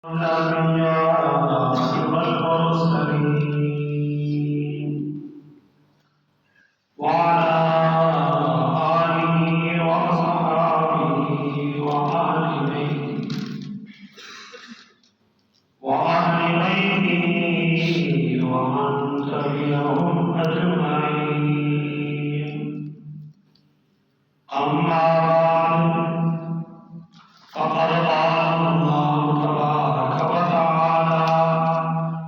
الأنبياء والمرسلين وعلى آله وأصحابه وأهل بيته ومن تبعهم أجمعين. أما بعد، فقد قال الله تبارك وتعالى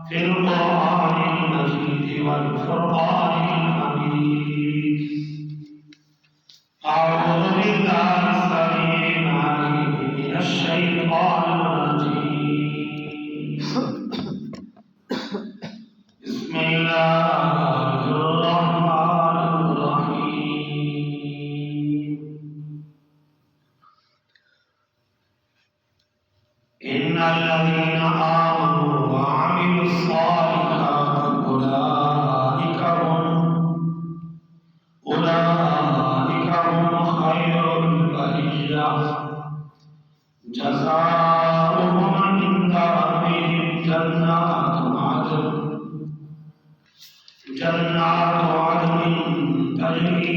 في القرآن المجيد والفرقان الحميد: أعوذ بالله السميع العليم من الشيطان الرجيم. بسم الله الرحمن الرحيم. إن الذين آمنوا وعملوا الصالحات أولئك هم خير البرية، جزاؤهم عند ربهم جنات عدن تجري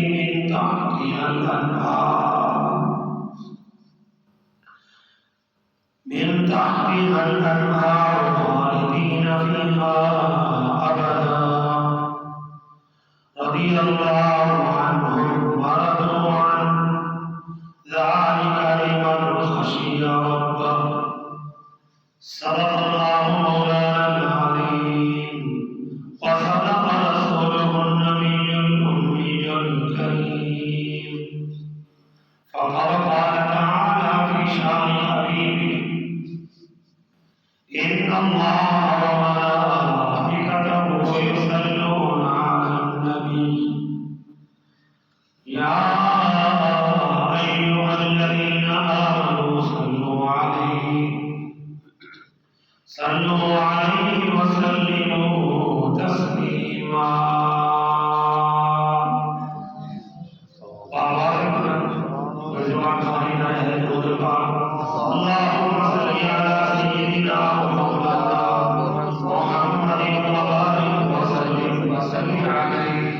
من تحتها الأنهار خالدين فيها أبدا، رضي الله عنهم ورضوا عنه، ذلك لمن خشي ربه. صدق الله مولانا العظيم، وصدق رسوله النبي الأمي الكريم. فقد قال تعالى في شان حبيبه: إن الله وملائكته يصلون على النبي يا أيها الذين آمنوا صلوا عليه وسلموا تسليما. اللهم صل على سيدنا ومولانا محمد وبارك وسلم عليه.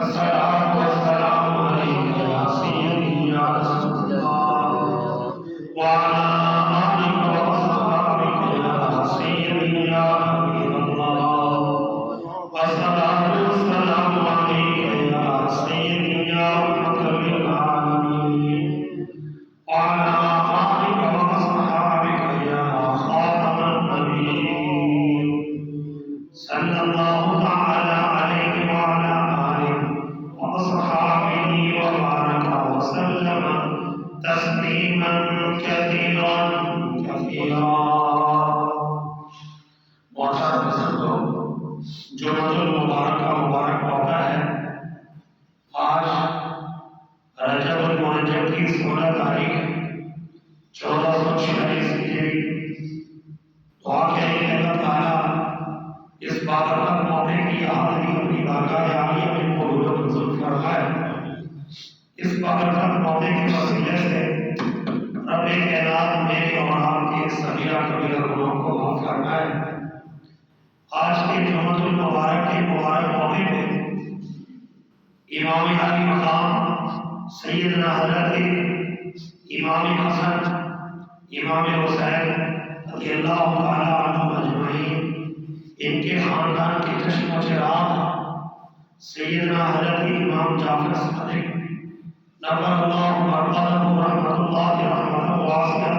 الصلاة والسلام عليك يا سيدي يا رسول الله، وعلى آلك وأصحابك يا سيدي يا حبيب الله. والصلاة والسلام عليك يا سيدي يا رحمة للعالمين، وعلى آلك وأصحابك يا خاتم النبيين، صلى الله تعالى عليه وعلى آله وأصحابه وبارك وسلم تسليما كثيرا كثيرا. محترم بزرگوں، جمعۃ المبارک کا مبارک موقع ہے. آج رجب المرجب کی 16 تاریخ 1446 ہجری. دعا کریں کہ اللہ تعالیٰ اس بابرکت موقع کی حاضری اپنی بارگاہ عالیہ میں قبول و منظور فرمائے. اس بابرکت موقع کے وسیلے سے رب کائنات میرے اور آپ کے صغیرہ کبیرہ گناہوں کو معاف فرمائے. آج کے جمعۃ المبارک کے مبارک موقع پہ امام علی مقام سیدنا حضرت امام حسن امام حسین رضی اللہ تعالی عنہم اجمعین، ان کے خاندان کے چشم و چراغ سیدنا حضرت امام جعفر صادق نور اللہ مرقدہ رحمۃ اللہ رحمۃ واسعہ،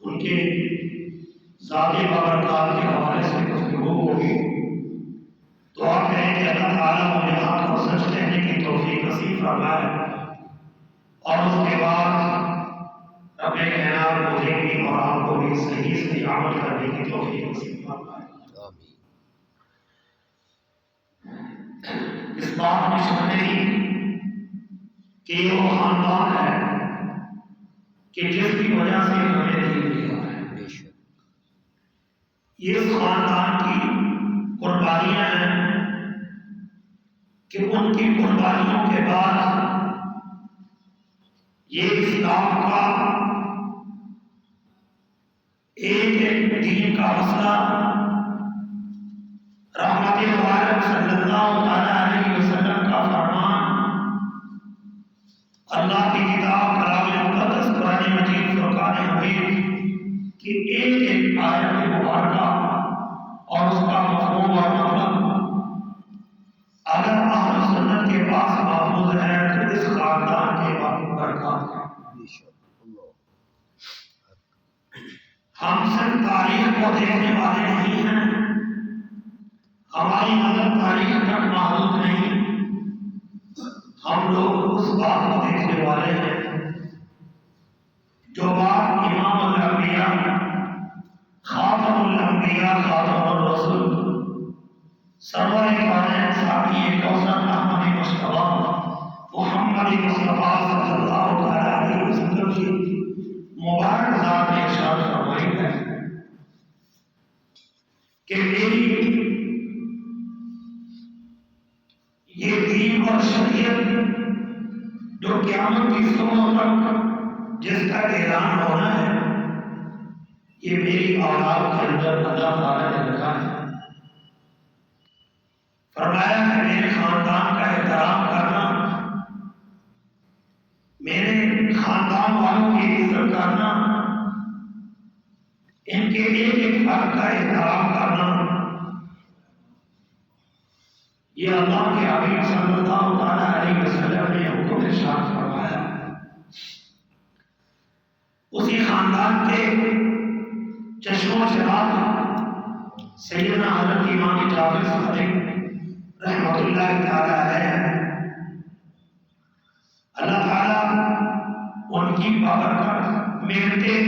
ان کے ذاتی بابرکات کے حوالے سے گفتگو ہوگی. دعا کریں کہ اللہ تعالیٰ مجھے حق اور سچ کہنے کی توفیق نصیب فرمائے، اور اس کے بعد رب کائنات مجھے بھی اور آپ کو بھی صحیح عمل کرنے کی توفیق نصیب فرمائے. اس بات میں شک نہیں کہ یہ وہ خاندان ہے کہ جس کی وجہ سے ہمیں دین ملا ہے. یہ اس خاندان کی قربانیاں ہیں کہ ان کی قربانیوں کے بعد یہ اسلام کا ایک ایک دین کا مسئلہ رحمت مبارک صلی اللہ علیہ وسلم کا فرمان، اللہ کی کتاب کلام مقدس قرآن مجید فرقان حمید کی ایک ایک آیت مبارکہ اور اس کا مفہوم اور مطلب اگر اہل سنت کے پاس محفوظ ہے تو اس خاندان کے برکات ہے۔ ہم صرف تاریخ کو دیکھنے والے نہیں ہیں، ہماری نظر تاریخ تک محدود نہیں، ہم لوگ اس بات کو دیکھنے والے ہیں جو بات امام الانبیاء، خاتم الانبیاء، خاتم الرسول، سرور کائنات ساقی کوثر احمد مصطفیٰ محمد مصطفیٰ صلی اللہ علیہ وسلم کی مبارک ذات نے ارشاد فرمائی ہے کہ میری یہ دین اور شریعت جو قیامت کی صبح تک جس کا اعلان ہونا ہے، یہ میری اولاد کے اندر اللہ تعالیٰ نے رکھا ہے۔ فرمایا ہے میرے خاندان کا احترام کرنا، میرے خاندان والوں کی عزت کرنا، ان کے ایک ایک فرد کا احترام کرنا، یہ اللہ کے حبیب صلی اللہ علیہ وسلم نے حکم ارشاد فرمایا۔ اسی خاندان کے چشم و چراغ سیدنا حضرت امام جعفر صادق رحمۃ اللہ تعالی علیہ، اللہ تعالیٰ ان کی بابرکت محنتیں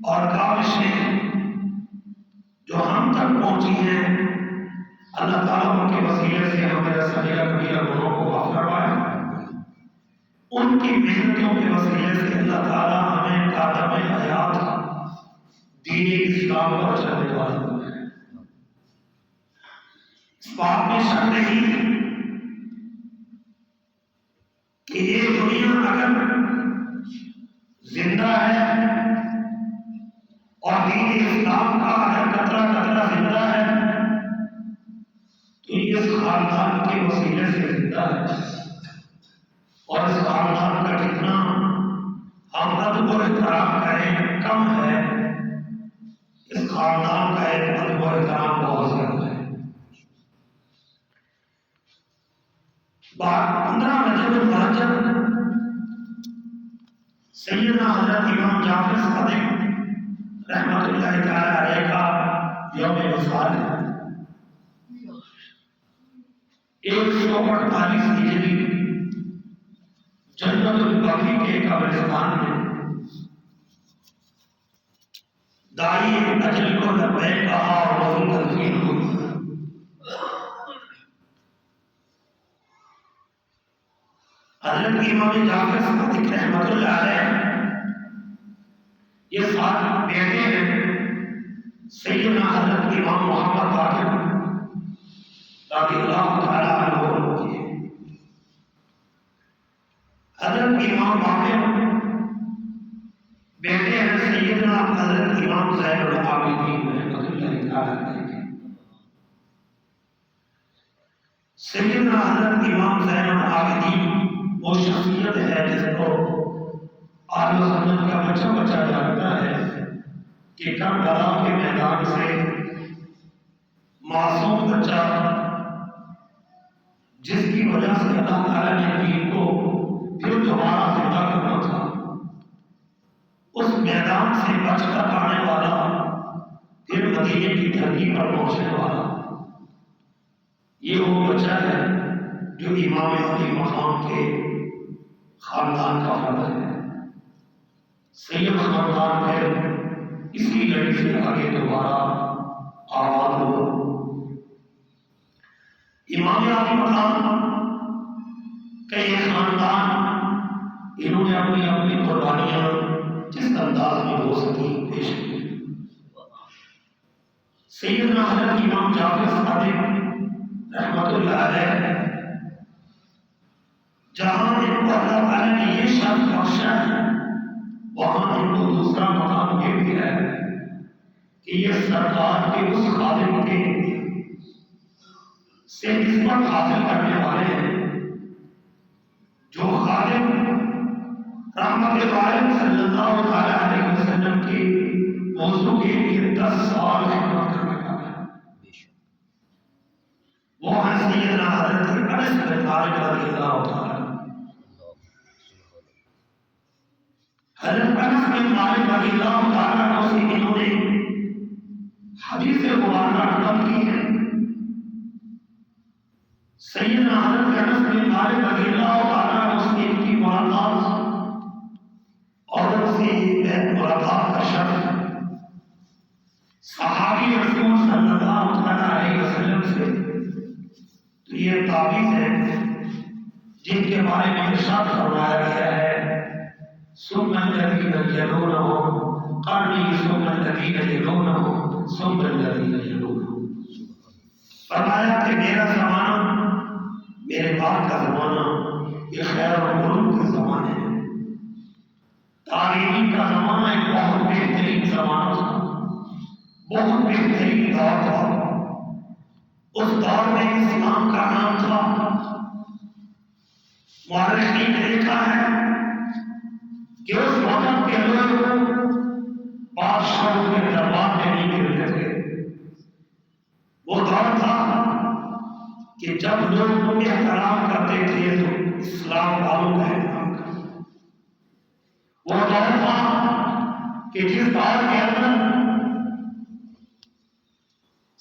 اور کاوشیں جو ہم تک پہنچی ہیں، اللہ تعالیٰ ان کے وسیلے سے ہمارا صغیرہ کبیرہ گناہوں کو معاف فرمائے، ان کی محنتوں کے وسیلے سے اللہ تعالیٰ ہمیں قادم حیات دین اسلام پر چلنے والے بنائے۔ اس بات میں شک نہیں کہ یہ دنیا اگر زندہ ہے اور دین اسلام کا اگر قطرہ قطرہ زندہ ہے تو یہ اس خاندان کے وسیلے سے زندہ ہے، اور اس خاندان کا جتنا ہم ادب و احترام کریں کم ہے، اس خاندان کا ایک ادب و احترام بہت زیادہ ہے۔ 15 رجب المرجب سیدنا حضرت امام جعفر صادق رحمۃ اللہ تعالی علیہ کا یوم وصال ہے۔ 148 ہجری جنت البقیع کے قبرستان میں دائی اجل کو لبیک کہا اور وہی تدفین ہوئی۔ حضرت امام جعفر صادق رحمۃ اللہ علیہ یہ 7 بیٹے ہیں سیدنا حضرت امام محمد باقر رضی اللہ تعالی عنہ کے۔ حضرت امام باقر بیٹے ہیں سیدنا حضرت امام زین العابدین رحمۃ اللہ تعالی علیہ۔ سیدنا حضرت امام زین العابدین وہ شخصیت ہے جس کو اہل سنت کا بچہ بچہ جانتا ہے کہ کربلا کے میدان سے معصوم بچہ جس کی وجہ سے اللہ تعالیٰ نے دین کو پھر دوبارہ زندہ کرنا تھا، اس میدان سے بچ کر آنے والا، پھر مدینے کی دھرتی پر پہنچنے والا، یہ وہ بچہ ہے جو امام علی مقام کے خاندان کا فرد ہے۔ سید خاندان ہے، اسی لڑی سے آگے دوبارہ آباد ہو۔ امام علی مقام کا یہ خاندان، انہوں نے اپنی اپنی قربانیاں جس انداز میں ہو سکی پیش کی۔ سیدنا حضرت امام جعفر صادق رحمۃ اللہ علیہ جہاں ان کو اللہ تعالیٰ نے یہ شرف بخشا ہے، وہاں ان کو دوسرا مقام یہ بھی ہے کہ یہ سرکار کے اس خادم کے سے نسبت حاصل کرنے والے ہیں جو خادم رحمت عالم صلی اللہ علیہ وسلم کے موضوع کے لیے 10 سال خدمت کرنے والے ہیں۔ وہ ہیں سیدنا حضرت انس بن مالک رضی اللہ تعالیٰ۔ حضرت انس بن مالک رضی اللہ تعالیٰ سے انہوں نے حدیث مبارکہ نقل کی ہے۔ سیدنا حضرت انس بن مالک رضی اللہ تعالیٰ سے ان کی ملاقات اور ان سے ملاقات کا شرف صحابی رسول صلی اللہ علیہ وسلم سے تو یہ تعویذ ہے جن کے بارے میں ارشاد فرمایا گیا ہے ثم الذین یلونہم قرنی ثم الذین یلونہم ثم الذین یلونہم، فرمایا کہ میرا زمانہ، میرے بعد کا زمانہ یہ خیر القرون کا زمانہ ہے، تعلیمی کا زمانہ ایک بہت بہترین زمانہ تھا، بہت بہترین دور تھا۔ اس دور میں اسلام کا نام تھا، مورخین نے لکھا ہے کہ اس وقت کے لوگ بادشاہوں کے دربار میں نہیں گرتے تھے۔ وہ دور تھا کہ جب لوگ احترام کرتے تھے تو اسلام والوں کا احترام کرتے۔ وہ دور تھا کہ جس دور کے اندر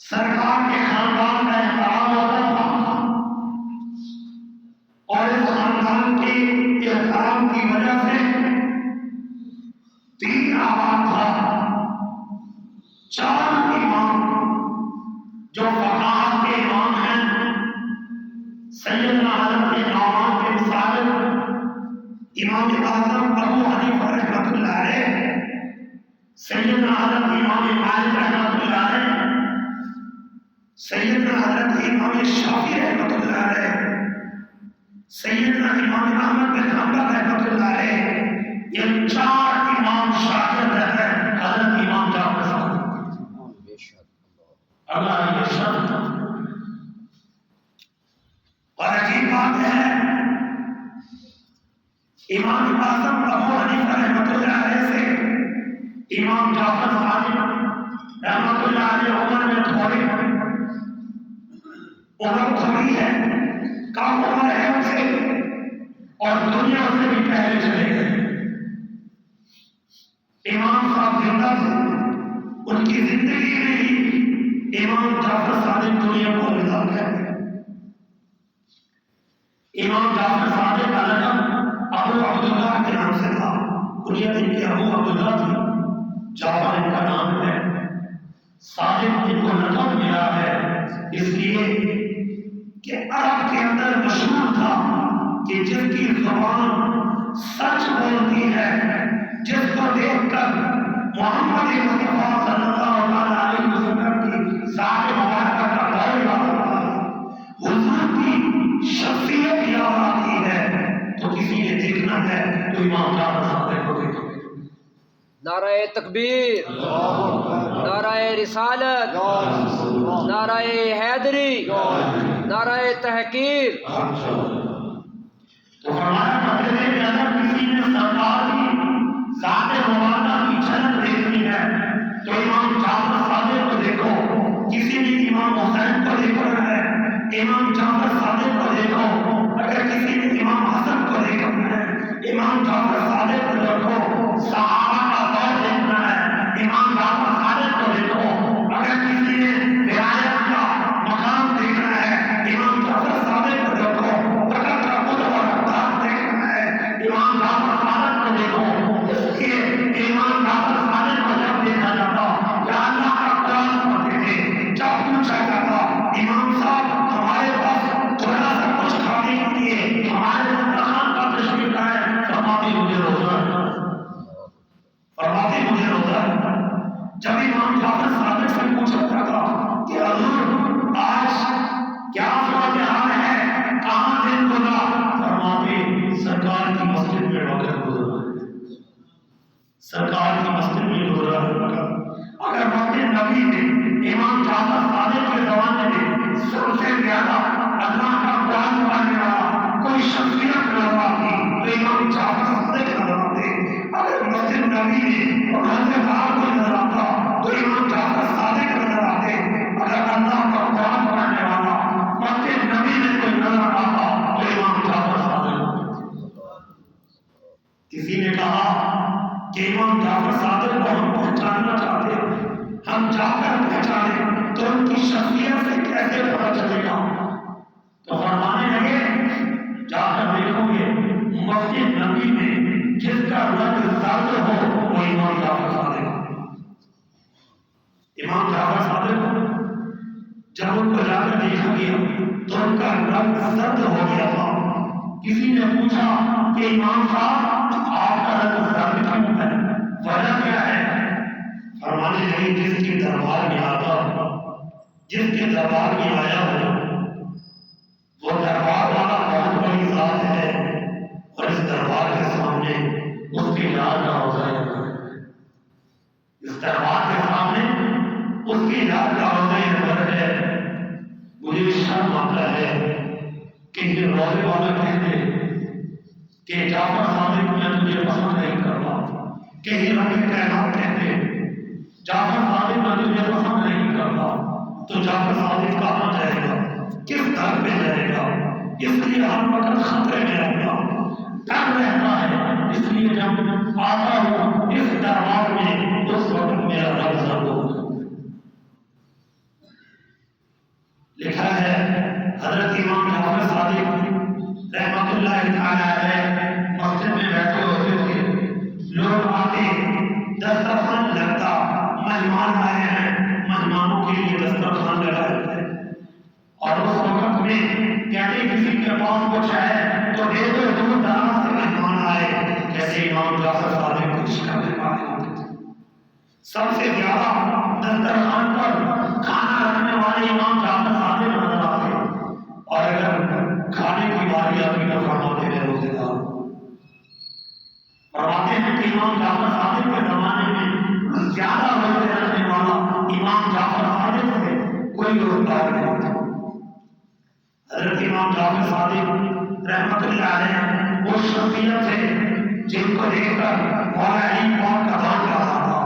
سرکار کے خاندان کا احترام ہوتا تھا اور اس خاندان کے احترام کی وجہ سے تین آباد تھا، 4 امام جو فقہاء کے امام ہیں، سیدنا حضرت امام بن ثابت، امام اعظم ابو حنیفہ رحمۃ اللہ علیہ، سیدنا حضرت امام مالک رحمۃ اللہ علیہ، سیدنا حضرت امام شافعی رحمۃ اللہ علیہ، سیدنا امام احمد بن حنبل رحمۃ اللہ علیہ، یہ 4 امام شاگرد ہیں حضرت امام جعفر صادق۔ اللہ یہ شرط اور عجیب بات ہے، امام اعظم ابو حنیفہ رحمۃ اللہ علیہ سے امام جعفر صادق رحمۃ اللہ علیہ عمر میں تھوڑی ہے، کم عمر ہے ان سے اور دنیا سے بھی پہلے چلے گئے۔ امام صاحب زندہ تھے، ان کی زندگی میں ہی امام جعفر صادق دنیا کو الوداع کہتے ہیں۔ امام جعفر صادق کا لقب ابو عبداللہ کے نام سے تھا، کنیت ان کے ابو عبداللہ تھی، جعفر ان کا نام ہے، صادق ان کو لقب ملا ہے اس لیے کہ عرب کے اندر مشہور تھا کہ جس کی زبان سچ بولتی ہے، جس کو دیکھ کر محمد مصطفیٰ صلی اللہ علیہ وسلم کی ذات مبارکہ کا غور آتا ہے، حضور کی شخصیت یاد آتی ہے، تو کسی نے دیکھنا ہے تو امام جعفر صادق کو دیکھو۔ نعرہ تکبیر، نعرہ رسالت، نعرہ حیدری، نعرہ تحقیر۔ تو فرمایا کرتے تھے کہ اگر کسی نے سرکار کی ذات مبارکہ کی جھلک دیکھنی ہے تو امام جعفر صادق کو دیکھو، کسی نے امام حسین کو دیکھنا ہے امام جعفر صادق کو دیکھو، اگر کسی نے امام حسن کو دیکھنا ہے امام جعفر صادق کو دیکھو، صحابہ کا دور دیکھنا ہے امام جعفر صادق کو دیکھو، اگر کسی نے ولایت کا مقام دیکھنا ہے امام جعفر صادق کو دیکھو، اگر قدر اور اقدار دیکھنا ہے امام جعفر صادق کو دیکھو۔ اس لیے امام جعفر صادق کو جب دیکھا جاتا یا اللہ کا قرآن پڑھتے تھے، جب پوچھا جاتا امام صاحب ہمارے پاس تھوڑا سا کچھ کھانے کے لیے ہمارے دسترخوان پر تشریف لائے، فرماتے مجھے روزہ ہے، فرماتے مجھے روزہ ہے۔ جب امام جعفر صادق سے پوچھا جاتا کہ حضور آج کیا صورتحال ہے، کہاں دن گزرا، فرماتے سرکار کی مسجد میں وقت گزرا ہے، سرکار کی مسجد میں گزرا ہے۔ اگر وقت نبی نبی میں امام جعفر صادق کے زمانے میں سب سے زیادہ اللہ کا قرآن پڑھنے والا کوئی شخصیت نظر آتی تو امام جعفر صادق نظر آتے. اگر مسجد نبی میں اور حضرت آپ کو نظر آتا تو امام جعفر صادق نظر آتے. اگر اللہ کا قرآن پڑھنے والا مسجد نبی میں کوئی نظر آتا تو امام جعفر صادق. کسی نے کہا کہ امام جعفر صادق کو ہم پہچاننا چاہتے ہیں, ہم جا کر پہچانے تو ان کی شخصیت سے کیسے پتہ چلے گا؟ تو فرمانے لگے جا کر دیکھو گے مسجد نبی میں جس کا رنگ زرد ہو وہ امام جعفر صادق. امام جعفر صادق جب ان کو جا کر دیکھا گیا تو ان کا رنگ زرد ہو گیا تھا. کسی نے پوچھا کہ امام صاحب آپ کا رنگ زرد کیوں ہے, وجہ کیا ہے؟ فرمانے لگے جس کے دربار میں آتا جس کے دربار میں آیا ہو وہ دربار والا بہت بڑی ذات ہے اور اس دربار کے سامنے اس کی یاد کا روزہ ہے. اس دربار کے سامنے اس کی یاد کا روزہ ہے. مجھے شرم آتا ہے کہ یہ روزے والا کہتے کہ جعفر صادق میں تجھے پسند نہیں کرتا, کہ یہ ربی کائنات کہتے جعفر صادق میں تجھے پسند نہیں کرتا, تو جعفر صادق کہاں جائے گا, کس در پہ جائے گا؟ اس لیے ہر وقت خطرے میں رہتا, ڈر رہتا ہے. اس لیے جب آتا ہوں اس دربار میں اس وقت میرا رب زرد ہوگا. لکھا ہے حضرت امام جعفر صادق رحمۃ اللہ تعالی علیہ مسجد میں بیٹھے ہوتے تھے. لوگ آتے, دسترخوان لگتا, مہمان آئے ہیں, مہمانوں کے لیے دسترخوان لگائے تھے اور اس وقت میں کہتے کسی کے پاس کچھ ہے تو دیر دور دراز سے مہمان آئے, جیسے امام جعفر صادق کچھ کرنے والے ہوتے تھے. سب سے زیادہ دسترخوان پر کھانا رکھنے والے امام جعفر صادق نظر آتے, اور اگر کھانے کی باری آتی تو فرماتے ہیں روزے دار. فرماتے ہیں کہ امام جعفر صادق کے زمانے میں زیادہ روزے رکھنے والا امام جعفر صادق سے کوئی روزگار نہیں تھا. حضرت امام جعفر صادق رحمۃ اللہ علیہ وہ شخصیت ہے جن کو دیکھ کر مولا علی پاک کا دان جا رہا تھا.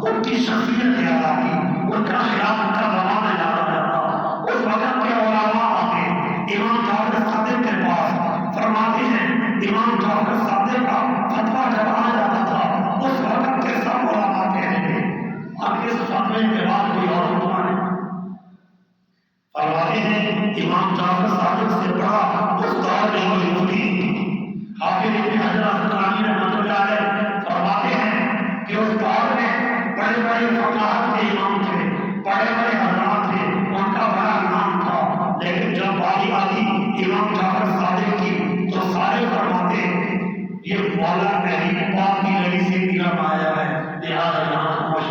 ان کی شخصیت یاد آتی, ان کا خلاف کا زمانہ یاد آتا. اس وقت کے علماء آتے امام جعفر صادق کے پاس, فرماتے ہیں امام جعفر صادق کا فتویٰ جب آ جاتا تھا اس وقت کے سب علماء کہتے تھے اب اس فتوے کے بعد کوئی اور فتویٰ نہیں. فرماتے ہیں امام جعفر صادق سے بڑا اس دور میں کوئی مفتی حافظ ابن حجر اسقلانی رحمۃ اللہ علیہ فرماتے ہیں کہ اس دور میں بڑے بڑے فقاہت کے امام تھے, بڑے بڑے حضرات تھے, ان کا بڑا نام تھا, لیکن جب باری آتی امام جعفر صادق کی تو سارے فرماتے یہ مولا علی پاک کی لڑی سے گرم آیا ہے, لہٰذا یہاں خاموش.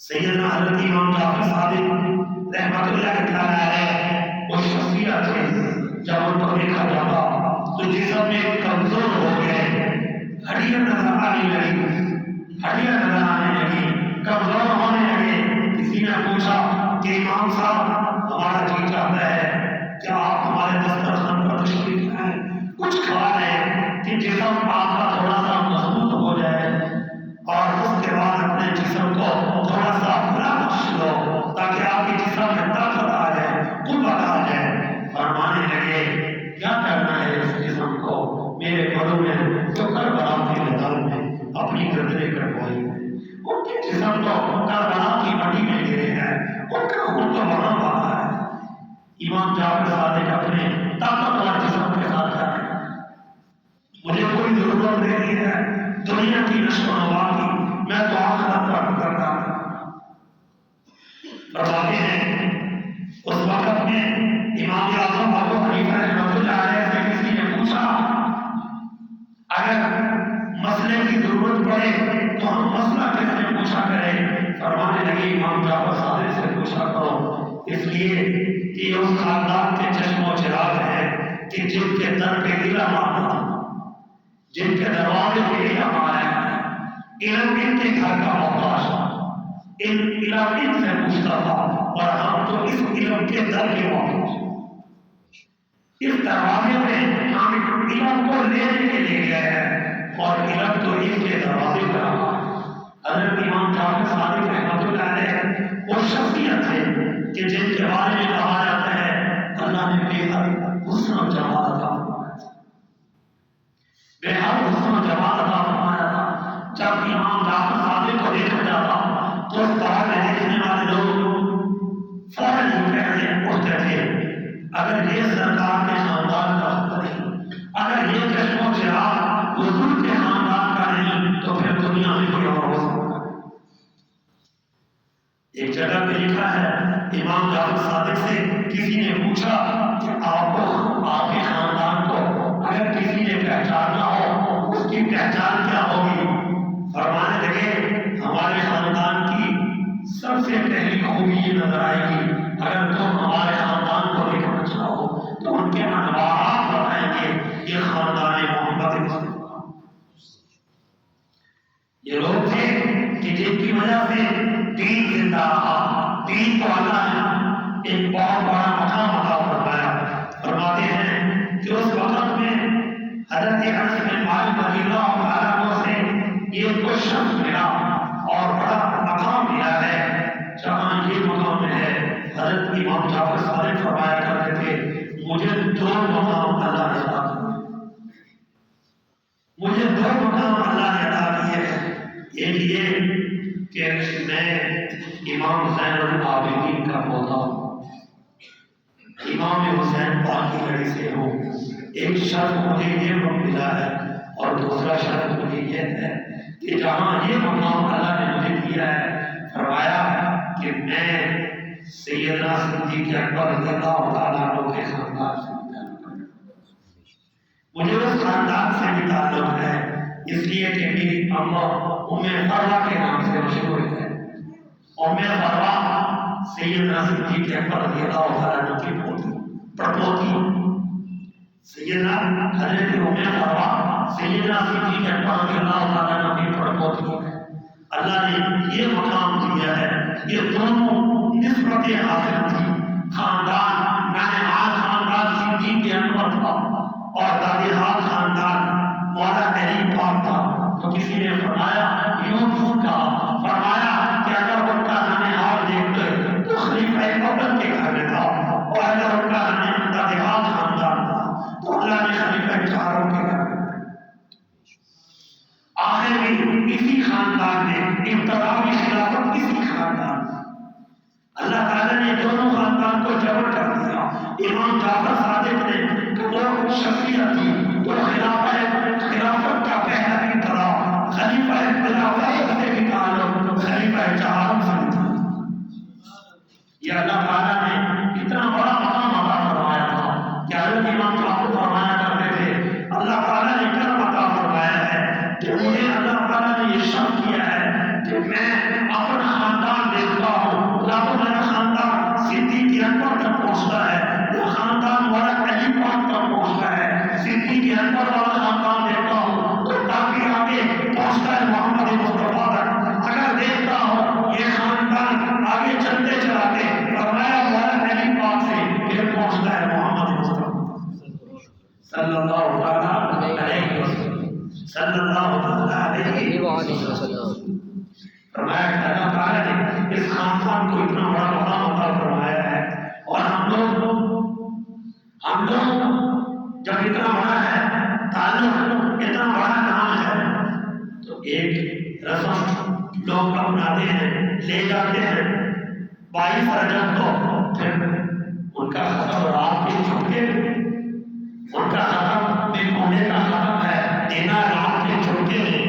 سیدنا حضرت امام جعفر صادق رحمۃ اللہ تعالی علیہ وہ شخصیت تھے جب ان کو دیکھا جاتا تو جسم میں کمزور ہو گئے, ہڈیاں نظر آنے لگی, ہڈیاں نظر آنے لگی, کمزور ہونے لگے. کسی نے پوچھا کہ امام صاحب ہمارا جی چاہتا ہے کیا آپ ہمارے دسترخوان پر تشریف لائیں, کچھ کھا لیں کہ جسم آپ کا تھوڑا سا مضبوط ہو جائے اور اس کے بعد اپنے جسم کو تھوڑا سا بھلا بخش لو تاکہ آپ کے جسم میں طاقت آ جائے, قوت آ جائے. فرمانے لگے کیا کرنا ہے اس جسم کو, میرے بڑوں میں جو کربلا کے میدان میں اپنی گردنیں کٹوائی ہیں, ان کے جسم کو کربلا کی مٹی میں گرے ہیں, ان کا خون تو وہاں بہا ہے. امام جعفر صادق اپنے طاقتور جسم کے ساتھ جائیں, مجھے کوئی ضرورت نہیں ہے دنیا کی نشو و نما کی, میں تو آخرت پر کرتا ہوں. فرماتے ہیں اس وقت میں امام اعظم ابو حنیفہ رحمۃ اللہ علیہ سے کسی نے پوچھا اگر مسئلے کی ضرورت پڑے تو ہم مسئلہ کس سے پوچھا کریں؟ فرمانے لگے امام جعفر صادق سے پوچھا کرو, اس لیے کہ اس خاندان کے چشم و چراغ ہے کہ جن کے در پہ علم آنا, جن کے دروازے پہ علم آیا, علم ان کے گھر کا محتاج. علم سے پوچھتا تھا اور ہم تو اس علم کے در کے واقع اس دروازے میں ہم علم کو لینے کے لیے گئے ہیں اور علم تو اس کے دروازے پر آ حضرت امام جعفر صادق رحمۃ اللہ علیہ وہ شخصیت ہے کہ جن کے بارے میں کہا جاتا ہے اللہ نے بے حد حسن و جمال عطا فرمایا تھا، بے حد حسن و جمال عطا فرمایا تھا۔ جب امام جعفر صادق کو دیکھا جاتا تو اس طرح میں دیکھنے والے لوگ فوراً ہی پہلے اٹھتے تھے، اگر یہ سرکار کے خاندان کا حق نہیں، اگر یہ چشم و چراغ حضور کے خاندان کا نہیں تو پھر دنیا میں کوئی اور ہو سکتا ہے۔ ایک جگہ پہ لکھا ہے امام جعفر صادق سے کسی نے پوچھا کہ آپ کے خاندان کو اگر کسی نے پہچاننا ہو اس کی پہچان کیا ہوگی؟ فرمانے لگے ہمارے خاندان کی سب سے پہلی خوبی یہ نظر آئے گی، اگر تم ہمارے خاندان کو دیکھنا چاہو تو ان کے انوارات بتائیں گے یہ خاندان محمد مصطفیٰ۔ یہ لوگ تھے کہ جن کی وجہ سے دین زندہ رہا، دین کو اللہ نے ایک بہت بڑا مقام عطا فرمایا۔ فرماتے ہیں کہ اس وقت میں حضرت انس بن مالک رضی اللہ تعالیٰ عنہ سے یہ کوئی شخص ملا اور بڑا مقام ملا ہے جہاں یہ مقام ہے۔ حضرت امام جعفر صادق فرمایا کرتے تھے مجھے دو مقام اللہ نے عطا کیے، مجھے دو مقام اللہ نے عطا کیے ہیں۔ ایک یہ کہ میں امام حسین العابدین کا پوتا ہوں، امام حسین پاک کی لڑی سے ہوں۔ ایک شرط مجھے یہ ملا ہے اور دوسرا شرط مجھے یہ ہے کہ جہاں یہ مقام اللہ نے مجھے دیا ہے، فرمایا کہ میں سیدنا صدیق اکبر رضی اللہ تعالیٰ عنہ کے خاندان سے مجھے اس خاندان سے بھی تعلق ہے، اس لیے کہ میری اماں ام فروا کے نام سے مشہور ہے۔ ام فروا سیدنا صدیق اکبر رضی اللہ تعالیٰ عنہ کی پڑپوتی، سیدنا حضرت ام فروا سیدنا صدیق اکبر رضی اللہ تعالیٰ عنہ کی پڑپوتی ہے۔ اللہ نے یہ مقام دیا ہے، یہ دونوں نسبتیں حاصل تھی۔ خاندان نانحال خاندان صدیق اکبر تھا اور دادحال خاندان مولا علی پاک تھا، تو کسی نے فرمایا یوں کہا، فرمایا کہ اگر ان کا نانحال دیکھتے تو خلیفہ اول کے گھر میں تھا اور اگر ان کا دادحال خاندان تھا تو اللہ نے خلیفہ چاروں کے گھر میں آخر میں اسی خاندان میں ابتدائی خلافت اسی خاندان میں اللہ تعالیٰ نے دونوں خاندان کو جبر کر دیا۔ امام جعفر صادق نے وہ شخصیت تھی تو خلافت کا پہلا ابتدا خلیفہ خلافت سے بھی تعلق خلیفہ چہارم سے بھی تعلق۔ یہ اللہ تعالیٰ نے اتنا بڑا مقام عطا فرمایا تھا کہ حضرت امام جعفر فرمایا کرتے تھے اللہ تعالیٰ نے کرم عطا فرمایا ہے کہ مجھے اللہ تعالیٰ نے یہ شرط کیا ہے کہ میں اپنا خاندان دیکھتا ہوں، میرا خاندان صدیق اکبر تک پہنچتا ہے، وہ خاندان مولا علی پاک تک پہنچتا ہے، صدیق اکبر والا خاندان دیکھتا ہوں تو کافی آگے پہنچتا ہے محمد مصطفیٰ تک، اگر دیکھتا ہوں یہ خاندان آگے چلتے چلاتے فرمایا مولا علی پاک سے پھر پہنچتا ہے محمد مصطفیٰ صلی اللہ علیہ وسلم صلی اللہ علیہ وسلم۔ فرمایا کہ اللہ تعالیٰ نے اس خاندان کو اتنا بڑا مقام عطا فرمایا ہے اور ہم لوگ جب اتنا بڑا ہے تعلق اتنا بڑا نام ہے تو ایک رسم لوگ اپناتے ہیں، لے جاتے ہیں 22 رجب کو، پھر ان کا ختم رات کے چھٹکے، ان کا ختم میں ہونے کا ختم ہے دینا رات کے چھٹکے میں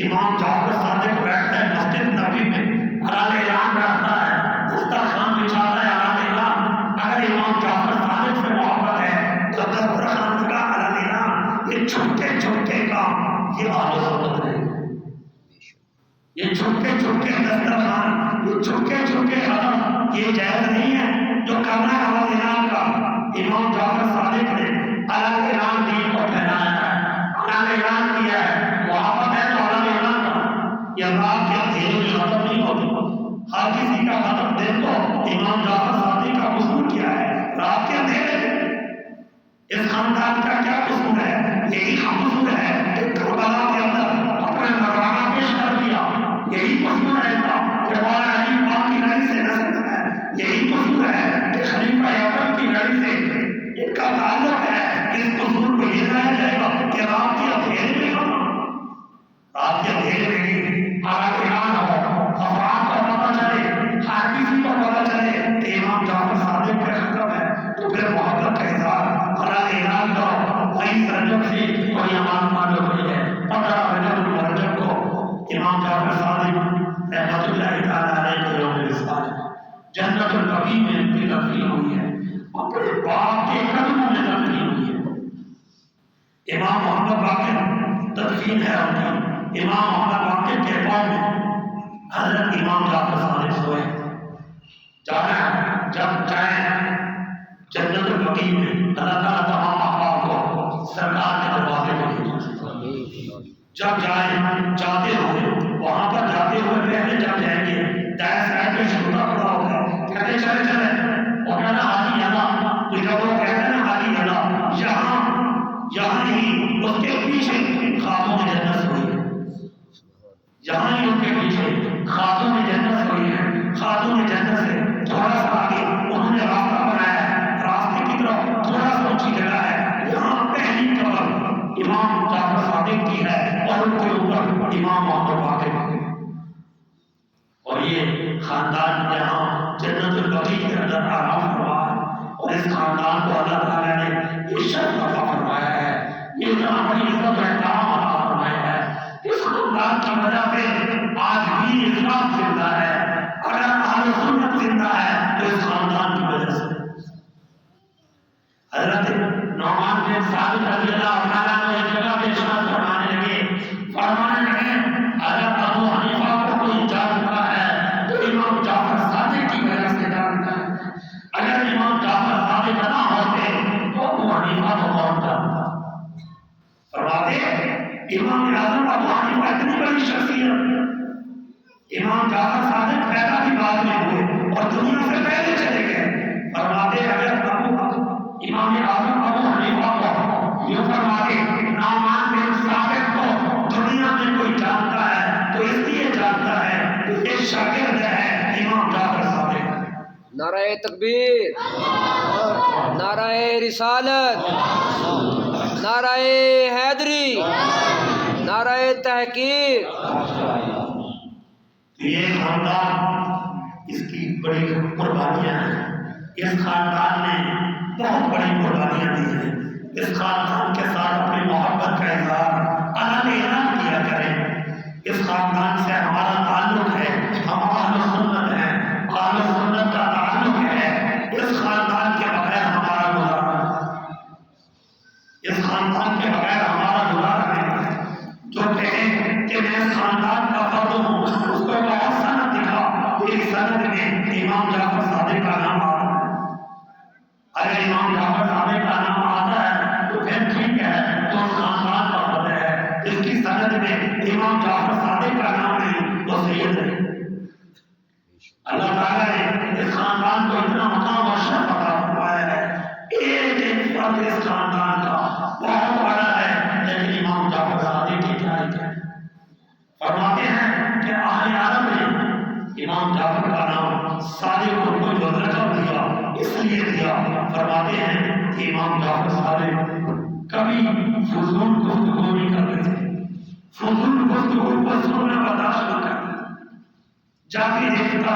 امام جعفر صادق بیٹھتا ہے مسجد نبی میں، اعلان اعلان کرتا ہے، دسترخوان بچھاتا ہے، اعلان اعلان۔ اگر امام جعفر صادق سے محبت ہے تو دسترخوان کا اعلان اعلان، یہ چھٹکے چھٹکے کا یہ اہل سنت ہے، یہ چھٹکے چھٹکے دسترخوان، یہ چھٹکے چھٹکے ختم، یہ جائز نہیں ہے جو کرنا ہے اعلان اعلان کا۔ امام جعفر صادق نے اعلان اعلان دین کو پھیلایا ہے، اعلان اعلان کیا ہے، محبت ہے تو اعلان اعلان کا۔ یہ بات کیا دھیرے ختم نہیں ہوتی، یہی قصور ہے کہ خلیفہ اول کی لڑی سے ان کا تعلق ہے. اس قصور کو یہ کہا جائے گا کہ رات کے اندھیرے میں ہونا، رات کے اندھیرے میں آرام ہو، افراد کو پتہ چلے، ہر کسی کو پتہ چلے کہ امام جعفر صادق کا ختم ہے، تو پھر محبت کا اظہار اللہ اعلان کرو. وہی رجب سے کوئی امام معلوم نہیں ہے. 15 رجب المرجب کو امام جعفر صادق رحمۃ اللہ تعالیٰ علیہ کے یوم وصال جنت البقیع میں ان کی تدفین ہوئی ہے. اپنے باپ کے قدموں میں تدفین ہوئی ہے. امام محمد باقر تدفین ہے ان کی. امام محمد باقر کے پاؤں میں حضرت امام جعفر صادق سوئے. جانا ہے جب جائیں جنت البقیع میں اللہ تعالیٰ تمام احباب کو سرکار کے دروازے پہ لے جائے. جب جائیں جاتے ہوئے وہاں پر جاتے ہوئے پہلے جب جائیں گے دائیں سائڈ میں شروع کھڑا ہوگا کہتے چلے چلے اور کہنا حاجی اللہ. تو جب وہ کہتے ہیں حاجی اللہ یہاں ہی اس کے پیچھے خوابوں میں جنت سوئی ہے. یہاں ہی ان کے پیچھے خوابوں میں جنت سوئی ہے. خوابوں میں جنت سے تھوڑا سا آگے انہوں نے راستہ بنایا ہے. راستے کی طرف تھوڑا سا اونچی جگہ ہے. یہاں پہلی قبر امام جعفر صادق کی ہے اور ان کے اوپر امام محمد باقر کی. اور یہ خاندان یہاں جنت البقیع کے اندر آرام فرما ہے. اور اس خاندان کو اللہ تعالیٰ نے یہ شرف عطا فرمایا ہے، یہ اتنا بڑی عزت و احترام عطا فرمایا ہے. اس خاندان کی وجہ سے آج بھی اسلام زندہ ہے. اگر اہل سنت زندہ ہے تو اس خاندان کی وجہ سے. حضرت نعمان بن ثابت رضی اللہ تعالیٰ عنہ ایک جگہ پہ ارشاد فرمانے لگے اگر ابو حنیفہ کو کوئی جانتا ہے تو امام جعفر صادق کی وجہ سے جانتا ہے. اگر امام جعفر صادق نہ ہوتے تو ابو حنیفہ کو کون جانتا. فرماتے امام اعظم ابو حنیفہ اتنی بڑی شخصیت، امام جعفر صادق پیدا بھی بعد میں ہوئے اور دنیا سے پہلے چلے گئے. فرماتے اگر امام اعظم ابو حنیفہ کو یوں فرماتے نعمان بن ثابت کو دنیا میں کوئی جانتا ہے تو اس لیے جانتا ہے کہ یہ شاگرد ہے امام جعفر صادق. نعرہ تکبیر، نعرہ رسالت، نعرہ حیدری، نعرہ تحقیق. یہ خاندان اس کی بڑی قربانیاں ہیں. اس خاندان نے بہت بڑی قربانیاں دی ہیں. اس خاندان کے ساتھ اپنی محبت کا اظہار اللہ نے اعلان کیا کریں. اس خاندان سے ہمارا تعلق ہے، ہم اہل سنت ہیں، اہل سنت کا تعلق ہے. اس خاندان کے بغیر ہمارا گزارا، اس خاندان کے بغیر ہمارا گزارا نہیں. جو کہیں کہ میں اس خاندان کا فرد ہوں اس کو بہت سند دکھا، میری سند میں امام جعفر صادق کا نام آتا ہے. اگر امام جعفر صادق کا نام آتا ہے تو پھر ٹھیک ہے، تو اس خاندان کا فرد ہے. اس کی سند میں امام جعفر صادق کا نام نہیں تو سید نہیں. اللہ تعالیٰ نے اس خاندان کو اتنا مقام اور شرف عطا فرمایا ہے. ایک ایک فرد اس خاندان کا بہت بڑا ہے، لیکن امام جعفر صادق کی کیا ہے. فرماتے ہیں کہ اہل عرب نے امام جعفر کا نام صادق کو جو لقب دیا اس لیے دیا. فرماتے ہیں کہ امام جعفر صادق کبھی فضول گفتگو نہیں کرتے تھے، فضول گفتگو کو سننا برداشت نہ کرتے. جب بھی دیکھتا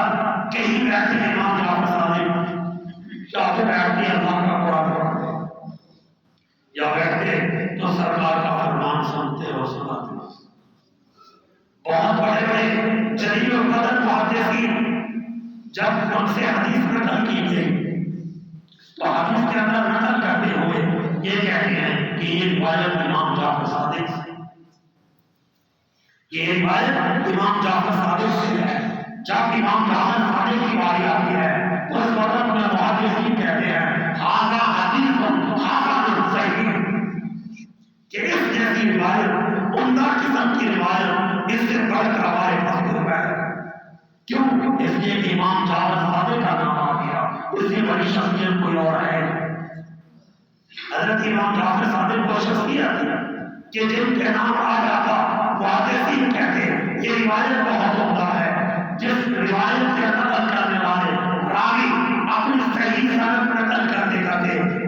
کہیں بیٹھتے امام جعفر صادق یا تو بیٹھتے اللہ کا قرآن پڑھتے یا بیٹھتے تو سرکار کا فرمان سنتے اور سناتے. بہت بڑے بڑے جلیل القدر محدثین جب ان سے حدیث نقل کی گئی تو حدیث کے اندر نقل کرتے ہوئے یہ کہتے ہیں کہ یہ روایت امام جعفر صادق سے، یہ روایت امام جعفر صادق سے ہے. جب امام جعفر صادق کی باری آتی ہے اس وقت میں محدثین کہتے ہیں ھذا حدیث حسن صحیح، کہ اس جیسی روایت عمدہ قسم کی روایت اس سے بڑھ کر ہمارے پاس ہے. کیوں؟ اس لیے کہ امام جعفر صادق کا نام آ گیا، اس سے بڑی شخصیت کوئی اور ہے. حضرت امام جعفر صادق کو شخصیت کہ جن کے نام آ جاتا محدثین کہتے ہیں یہ روایت بہت عمدہ ہے. جس روایت سے نقل کرنے والے راوی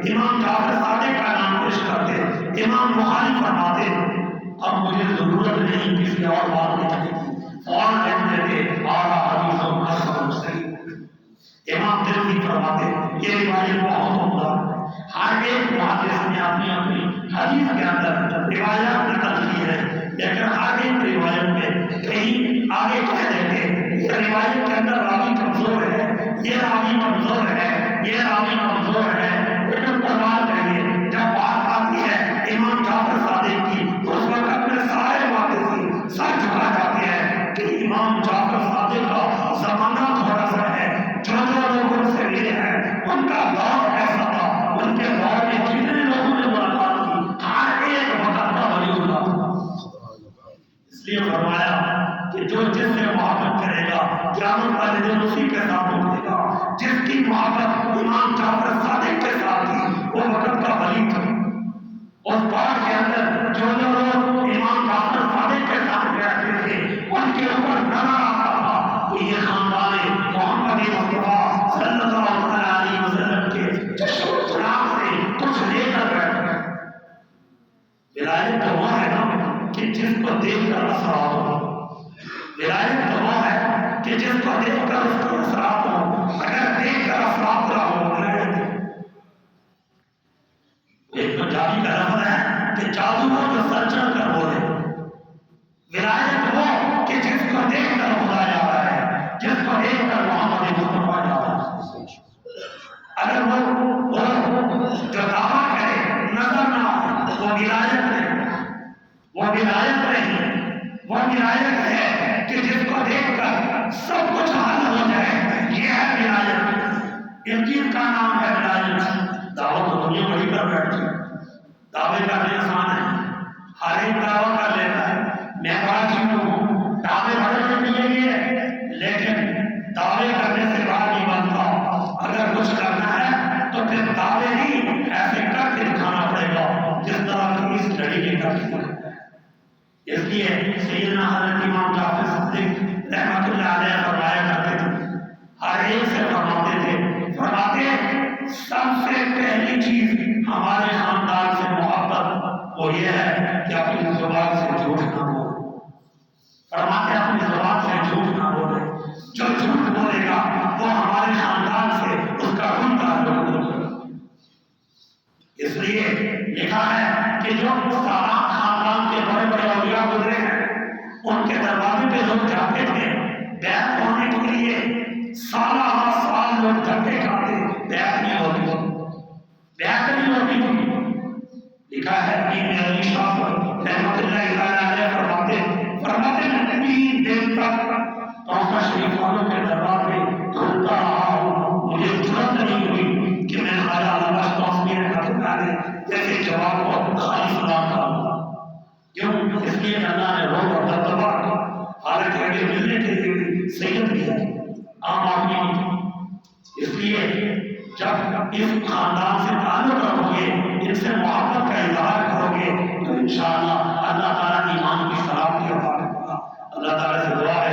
امام جعفر صادق کا نام پیش کرتے، امام بخاری فرماتے اب مجھے ضرورت نہیں کسی اور بات لکھنے کی، اور لکھ دیتے آرا حدیث و حسن صحیح۔ امام ترمذی فرماتے یہ روایت بہت عمدہ ہے، ہر ایک محدث نے اپنی اپنی حدیث کے اندر روایات نقل کی ہے، لیکن ہر ایک روایت میں کہیں آگے کہہ دیتے یہ روایت کے اندر راوی کمزور ہے، یہ راوی کمزور ہے، یہ راوی کمزور ہے، لیکن پرواہ کریے جب بات آتی ہے امام جعفر صادق کی اس وقت اپنے سارے محدثین سر جھکا جاتے ہیں کہ امام جعفر صادق کا زمانہ تھوڑا سا ہے، جو لوگوں سے ملے ہیں ان کا دور ایسا تھا، ان کے دور میں جتنے لوگوں نے ملاقات کی ہر ایک وقت کا ولی اللہ تھا۔ اس لیے فرمایا کہ جو جس سے محبت کرے گا قیامت والے دن اسی کے ساتھ اٹھے گا، جس کی محبت امام جعفر صادق کے ساتھ تھی وہ وقت کا ولی تھا۔ اس دور کے اندر جو لوگ امام جعفر صادق کے ساتھ بیٹھتے تھے ان کے اوپر نظر آتا تھا کہ یہ خاندان محمد مصطفیٰ صلی اللہ علیہ وسلم کے چشم و چراغ سے کچھ لے کر بیٹھے۔ ولایت تو وہ ہے نا کہ جس کو دیکھ کر اثرات ہو، ولایت تو وہ ہے کہ جس کو دیکھ کر اس کو اثرات ہو، اگر دیکھ کر اثرات نہ ہو ولایت۔ ایک پنجابی کا لفظ ہے کہ جادو ہو جو سر چڑھ کر بولے، ولایت وہ کہ جس کو دیکھ کر خدا جا رہا ہے، جس کو دیکھ کر محمد مصطفیٰ جا رہا ہے۔ اگر وہ جو دعویٰ کرے نظر نہ آئے وہ ولایت نہیں، وہ ولایت نہیں، وہ ولایت ہے کہ جس کو دیکھ کر سب کچھ حل ہو جائے، یہ ہے ولایت۔ ان چیز کا نام ہے ولایت۔ دعوت تو دنیا بڑی کر بیٹھتی ہے، دعوے کرنے آسان ہے، ہر ایک دعویٰ کر لیتا ہے میں بڑا چیز ہوں، دعوے بڑے کے لیے لیکن دعوے کرنے سے بات نہیں بنتا۔ اگر کچھ کرنا ہے تو پھر دعوے نہیں ایسے کر کے دکھانا پڑے گا جس طرح کی اس لڑی کے کر کے دکھانا ہے۔ اس لیے سیدنا حضرت امام جعفر صادق رحمۃ اللہ علیہ فرمایا کرتے تھے، ہر ایک سے فرماتے تھے، فرماتے سب سے پہلی چیز ہمارے خاندان سے محبت وہ یہ ہے کہ اپنی زبان سے جھوٹ نہ بولے۔ فرماتے اپنی زبان سے جھوٹ نہ بولے، جو جھوٹ بولے گا وہ ہمارے خاندان سے اس کا خون تعلق ہوگا۔ اس لیے لکھا ہے کہ جو سارا خاندان کے بڑے بڑے اولیاء گزرے ہیں ان کے دروازے پہ لوگ جاتے تھے بیعت ہونے کے لیے، سالہ سال لوگ دھکے کھاتے، بیعت نہیں ہوتی تھی، بیعت نہیں ہوتی تھی۔ لکھا ہے کہ علی شاہ رحمۃ اللہ علیہ فرماتے ہیں 3 دن تک توفہ شریف والوں کے دربار میں گھومتا رہا ہوں، مجھے جرأت نہیں ہوئی کہ میں خواجہ علامہ توسمیہ رحمۃ اللہ علیہ جیسے جواب کو خالی سلام کروں۔ کیوں؟ اس لیے اللہ نے روح اور دبدبہ حالانکہ آگے ملنے کے لیے سید بھی ہے، عام آدمی نہیں۔ اس لیے جب اس خاندان سے تعلق رکھو گے، ان سے محبت کا اظہار کرو گے تو انشاءاللہ اللہ تعالیٰ ایمان کی سلامتی عطا کرے گا۔ اللہ تعالیٰ سے دعا ہے